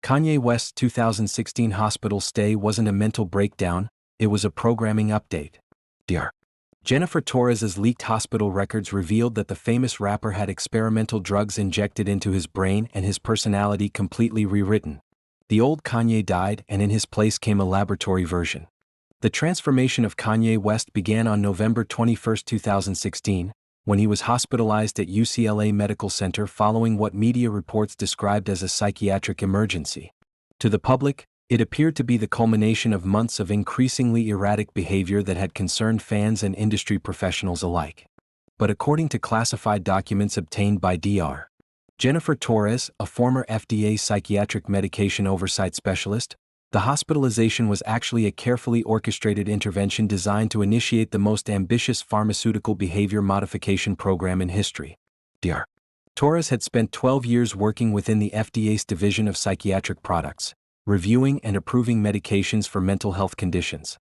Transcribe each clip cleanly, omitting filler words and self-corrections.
Kanye West's 2016 hospital stay wasn't a mental breakdown, it was a programming update. Dr. Jennifer Torres' leaked hospital records revealed that the famous rapper had experimental drugs injected into his brain and his personality completely rewritten. The old Kanye died, and in his place came a laboratory version. The transformation of Kanye West began on November 21, 2016, when he was hospitalized at UCLA Medical Center following what media reports described as a psychiatric emergency. To the public, it appeared to be the culmination of months of increasingly erratic behavior that had concerned fans and industry professionals alike. But according to classified documents obtained by Dr. Jennifer Torres, a former FDA psychiatric medication oversight specialist, the hospitalization was actually a carefully orchestrated intervention designed to initiate the most ambitious pharmaceutical behavior modification program in history. Dr. Torres had spent 12 years working within the FDA's Division of Psychiatric Products, reviewing and approving medications for mental health conditions.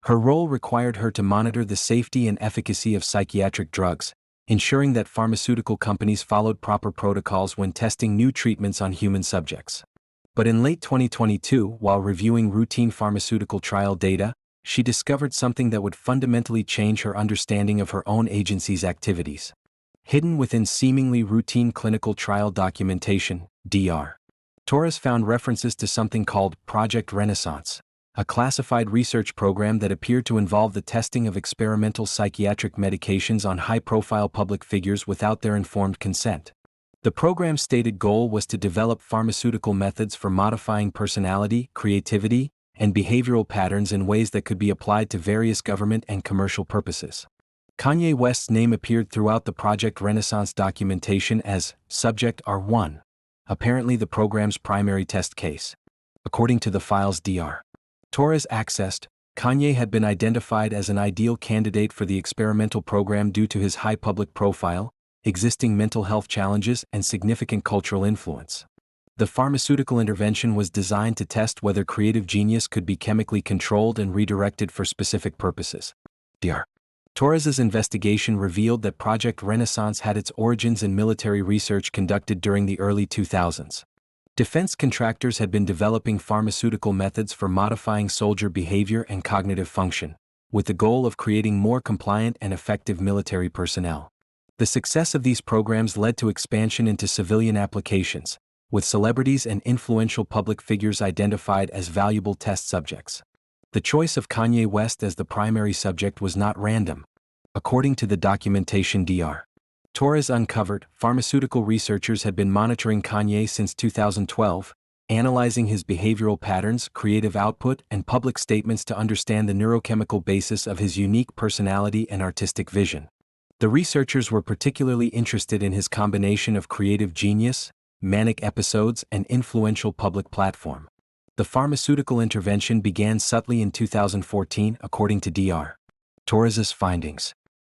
Her role required her to monitor the safety and efficacy of psychiatric drugs, ensuring that pharmaceutical companies followed proper protocols when testing new treatments on human subjects. But in late 2022, while reviewing routine pharmaceutical trial data, she discovered something that would fundamentally change her understanding of her own agency's activities. Hidden within seemingly routine clinical trial documentation, Dr. Torres found references to something called Project Renaissance, a classified research program that appeared to involve the testing of experimental psychiatric medications on high-profile public figures without their informed consent. The program's stated goal was to develop pharmaceutical methods for modifying personality, creativity, and behavioral patterns in ways that could be applied to various government and commercial purposes. Kanye West's name appeared throughout the Project Renaissance documentation as Subject R1, apparently the program's primary test case. According to the files Dr. Torres accessed, Kanye had been identified as an ideal candidate for the experimental program due to his high public profile, existing mental health challenges, and significant cultural influence. The pharmaceutical intervention was designed to test whether creative genius could be chemically controlled and redirected for specific purposes. Dr. Torres' investigation revealed that Project Renaissance had its origins in military research conducted during the early 2000s. Defense contractors had been developing pharmaceutical methods for modifying soldier behavior and cognitive function, with the goal of creating more compliant and effective military personnel. The success of these programs led to expansion into civilian applications, with celebrities and influential public figures identified as valuable test subjects. The choice of Kanye West as the primary subject was not random. According to the documentation Dr. Torres uncovered, pharmaceutical researchers had been monitoring Kanye since 2012, analyzing his behavioral patterns, creative output, and public statements to understand the neurochemical basis of his unique personality and artistic vision. The researchers were particularly interested in his combination of creative genius, manic episodes, and influential public platform. The pharmaceutical intervention began subtly in 2014, according to Dr. Torres' findings.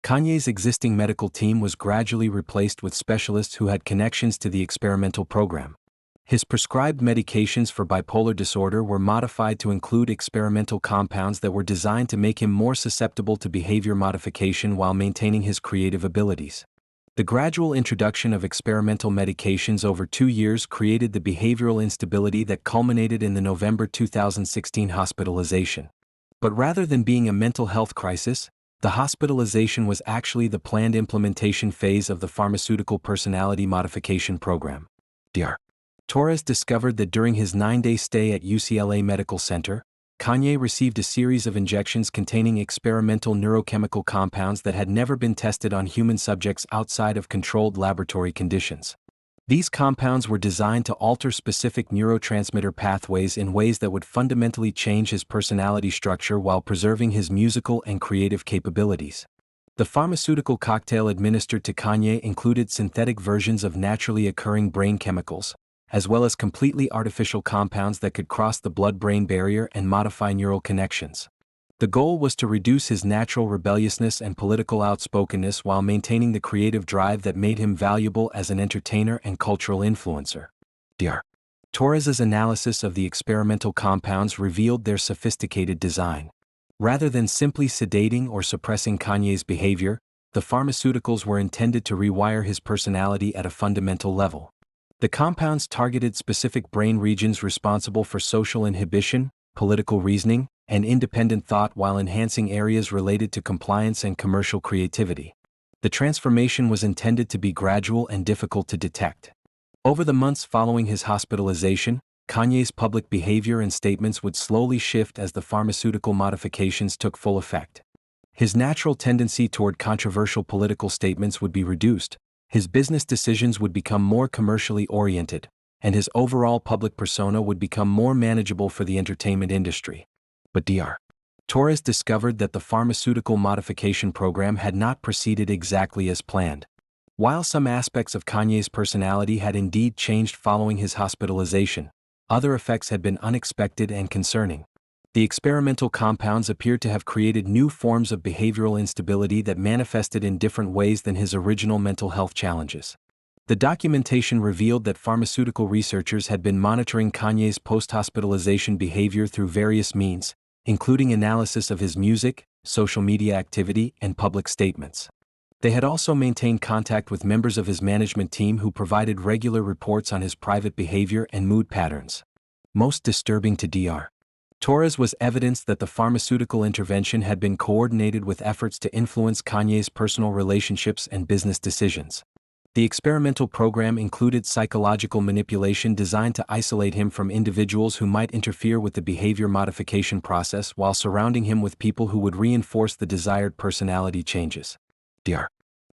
Kanye's existing medical team was gradually replaced with specialists who had connections to the experimental program. His prescribed medications for bipolar disorder were modified to include experimental compounds that were designed to make him more susceptible to behavior modification while maintaining his creative abilities. The gradual introduction of experimental medications over 2 years created the behavioral instability that culminated in the November 2016 hospitalization. But rather than being a mental health crisis, the hospitalization was actually the planned implementation phase of the pharmaceutical personality modification program. Dr. Torres discovered that during his 9-day stay at UCLA Medical Center, Kanye received a series of injections containing experimental neurochemical compounds that had never been tested on human subjects outside of controlled laboratory conditions. These compounds were designed to alter specific neurotransmitter pathways in ways that would fundamentally change his personality structure while preserving his musical and creative capabilities. The pharmaceutical cocktail administered to Kanye included synthetic versions of naturally occurring brain chemicals, as well as completely artificial compounds that could cross the blood-brain barrier and modify neural connections. The goal was to reduce his natural rebelliousness and political outspokenness while maintaining the creative drive that made him valuable as an entertainer and cultural influencer. Dr. Torres' analysis of the experimental compounds revealed their sophisticated design. Rather than simply sedating or suppressing Kanye's behavior, the pharmaceuticals were intended to rewire his personality at a fundamental level. The compounds targeted specific brain regions responsible for social inhibition, political reasoning, and independent thought while enhancing areas related to compliance and commercial creativity. The transformation was intended to be gradual and difficult to detect. Over the months following his hospitalization, Kanye's public behavior and statements would slowly shift as the pharmaceutical modifications took full effect. His natural tendency toward controversial political statements would be reduced, his business decisions would become more commercially oriented, and his overall public persona would become more manageable for the entertainment industry. But Dr. Torres discovered that the pharmaceutical modification program had not proceeded exactly as planned. While some aspects of Kanye's personality had indeed changed following his hospitalization, other effects had been unexpected and concerning. The experimental compounds appeared to have created new forms of behavioral instability that manifested in different ways than his original mental health challenges. The documentation revealed that pharmaceutical researchers had been monitoring Kanye's post-hospitalization behavior through various means, including analysis of his music, social media activity, and public statements. They had also maintained contact with members of his management team who provided regular reports on his private behavior and mood patterns. Most disturbing to Dr. Torres was evidence that the pharmaceutical intervention had been coordinated with efforts to influence Kanye's personal relationships and business decisions. The experimental program included psychological manipulation designed to isolate him from individuals who might interfere with the behavior modification process while surrounding him with people who would reinforce the desired personality changes. Dr.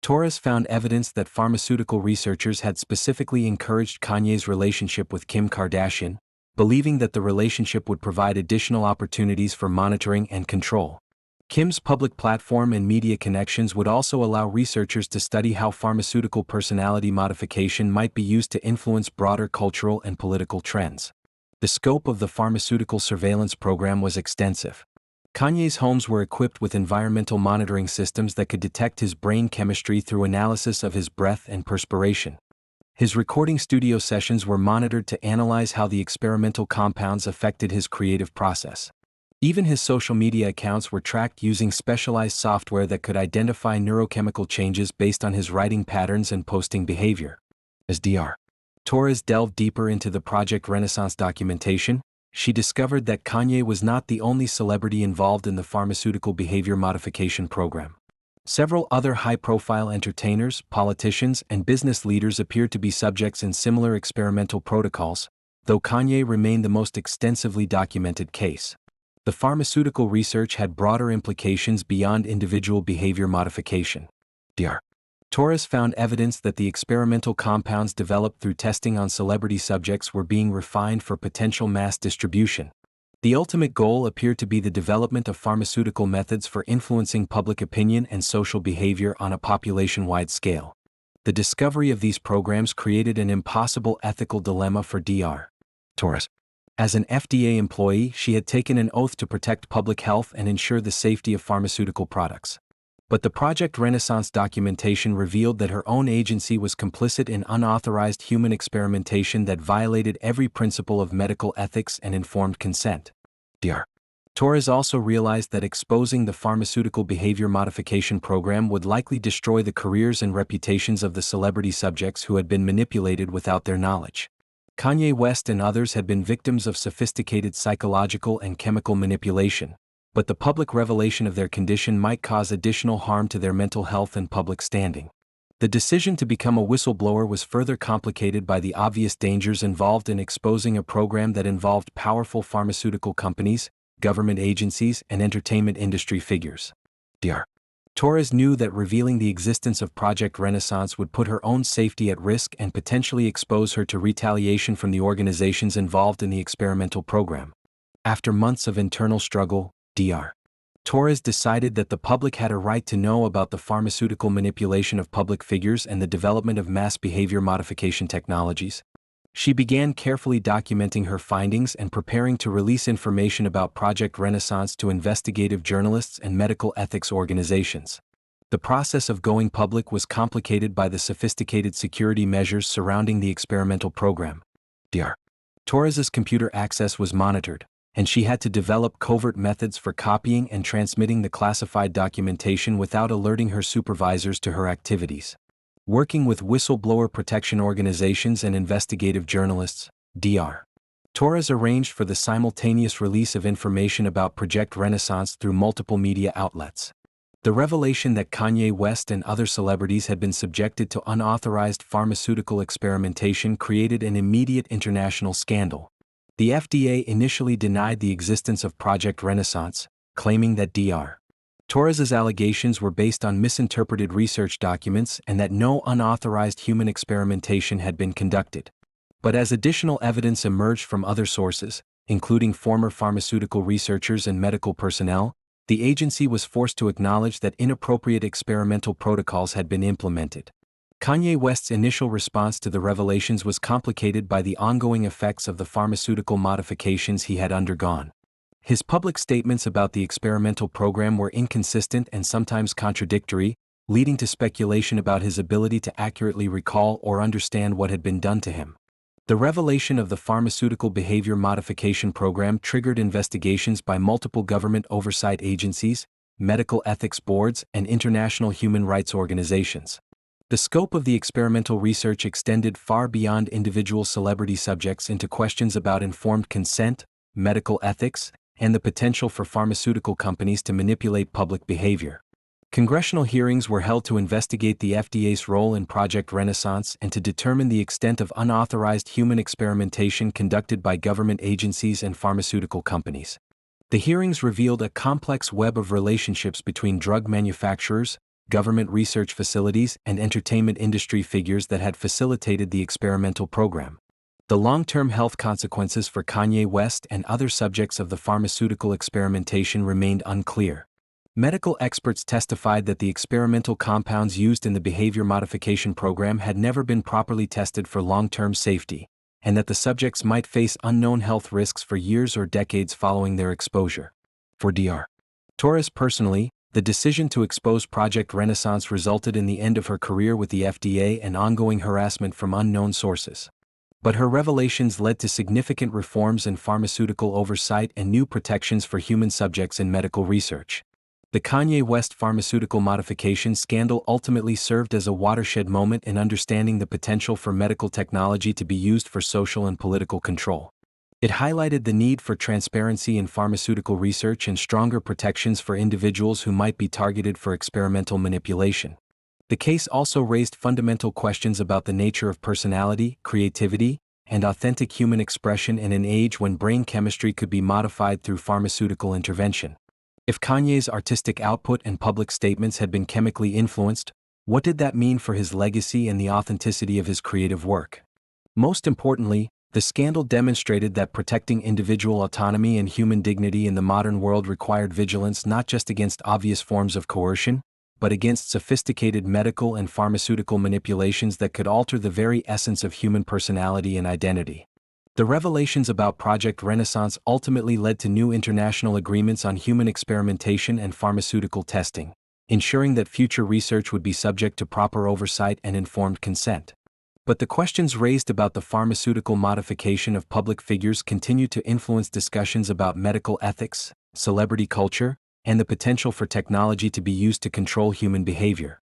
Torres found evidence that pharmaceutical researchers had specifically encouraged Kanye's relationship with Kim Kardashian, believing that the relationship would provide additional opportunities for monitoring and control. Kim's public platform and media connections would also allow researchers to study how pharmaceutical personality modification might be used to influence broader cultural and political trends. The scope of the pharmaceutical surveillance program was extensive. Kanye's homes were equipped with environmental monitoring systems that could detect his brain chemistry through analysis of his breath and perspiration. His recording studio sessions were monitored to analyze how the experimental compounds affected his creative process. Even his social media accounts were tracked using specialized software that could identify neurochemical changes based on his writing patterns and posting behavior. As Dr. Torres delved deeper into the Project Renaissance documentation, she discovered that Kanye was not the only celebrity involved in the pharmaceutical behavior modification program. Several other high-profile entertainers, politicians, and business leaders appeared to be subjects in similar experimental protocols, though Kanye remained the most extensively documented case. The pharmaceutical research had broader implications beyond individual behavior modification. Dr. Torres found evidence that the experimental compounds developed through testing on celebrity subjects were being refined for potential mass distribution. The ultimate goal appeared to be the development of pharmaceutical methods for influencing public opinion and social behavior on a population-wide scale. The discovery of these programs created an impossible ethical dilemma for Dr. Torres. As an FDA employee, she had taken an oath to protect public health and ensure the safety of pharmaceutical products. But the Project Renaissance documentation revealed that her own agency was complicit in unauthorized human experimentation that violated every principle of medical ethics and informed consent. Dr. Torres also realized that exposing the pharmaceutical behavior modification program would likely destroy the careers and reputations of the celebrity subjects who had been manipulated without their knowledge. Kanye West and others had been victims of sophisticated psychological and chemical manipulation, but the public revelation of their condition might cause additional harm to their mental health and public standing. The decision to become a whistleblower was further complicated by the obvious dangers involved in exposing a program that involved powerful pharmaceutical companies, government agencies, and entertainment industry figures. Dr. Torres knew that revealing the existence of Project Renaissance would put her own safety at risk and potentially expose her to retaliation from the organizations involved in the experimental program. After months of internal struggle, Dr. Torres decided that the public had a right to know about the pharmaceutical manipulation of public figures and the development of mass behavior modification technologies. She began carefully documenting her findings and preparing to release information about Project Renaissance to investigative journalists and medical ethics organizations. The process of going public was complicated by the sophisticated security measures surrounding the experimental program. Dr. Torres's computer access was monitored, and she had to develop covert methods for copying and transmitting the classified documentation without alerting her supervisors to her activities. working with whistleblower protection organizations and investigative journalists, Dr. Torres arranged for the simultaneous release of information about Project Renaissance through multiple media outlets. The revelation that Kanye West and other celebrities had been subjected to unauthorized pharmaceutical experimentation created an immediate international scandal. The FDA initially denied the existence of Project Renaissance, claiming that Dr. Torres's allegations were based on misinterpreted research documents and that no unauthorized human experimentation had been conducted. But as additional evidence emerged from other sources, including former pharmaceutical researchers and medical personnel, the agency was forced to acknowledge that inappropriate experimental protocols had been implemented. Kanye West's initial response to the revelations was complicated by the ongoing effects of the pharmaceutical modifications he had undergone. His public statements about the experimental program were inconsistent and sometimes contradictory, leading to speculation about his ability to accurately recall or understand what had been done to him. The revelation of the pharmaceutical behavior modification program triggered investigations by multiple government oversight agencies, medical ethics boards, and international human rights organizations. The scope of the experimental research extended far beyond individual celebrity subjects into questions about informed consent, medical ethics, and the potential for pharmaceutical companies to manipulate public behavior. Congressional hearings were held to investigate the FDA's role in Project Renaissance and to determine the extent of unauthorized human experimentation conducted by government agencies and pharmaceutical companies. The hearings revealed a complex web of relationships between drug manufacturers, government research facilities, and entertainment industry figures that had facilitated the experimental program. The long-term health consequences for Kanye West and other subjects of the pharmaceutical experimentation remained unclear. Medical experts testified that the experimental compounds used in the behavior modification program had never been properly tested for long-term safety, and that the subjects might face unknown health risks for years or decades following their exposure. For Dr. Torres personally, the decision to expose Project Renaissance resulted in the end of her career with the FDA and ongoing harassment from unknown sources. But her revelations led to significant reforms in pharmaceutical oversight and new protections for human subjects in medical research. The Kanye West pharmaceutical modification scandal ultimately served as a watershed moment in understanding the potential for medical technology to be used for social and political control. It highlighted the need for transparency in pharmaceutical research and stronger protections for individuals who might be targeted for experimental manipulation. The case also raised fundamental questions about the nature of personality, creativity, and authentic human expression in an age when brain chemistry could be modified through pharmaceutical intervention. If Kanye's artistic output and public statements had been chemically influenced, what did that mean for his legacy and the authenticity of his creative work? Most importantly, the scandal demonstrated that protecting individual autonomy and human dignity in the modern world required vigilance not just against obvious forms of coercion, but against sophisticated medical and pharmaceutical manipulations that could alter the very essence of human personality and identity. The revelations about Project Renaissance ultimately led to new international agreements on human experimentation and pharmaceutical testing, ensuring that future research would be subject to proper oversight and informed consent. But the questions raised about the pharmaceutical modification of public figures continue to influence discussions about medical ethics, celebrity culture, and the potential for technology to be used to control human behavior.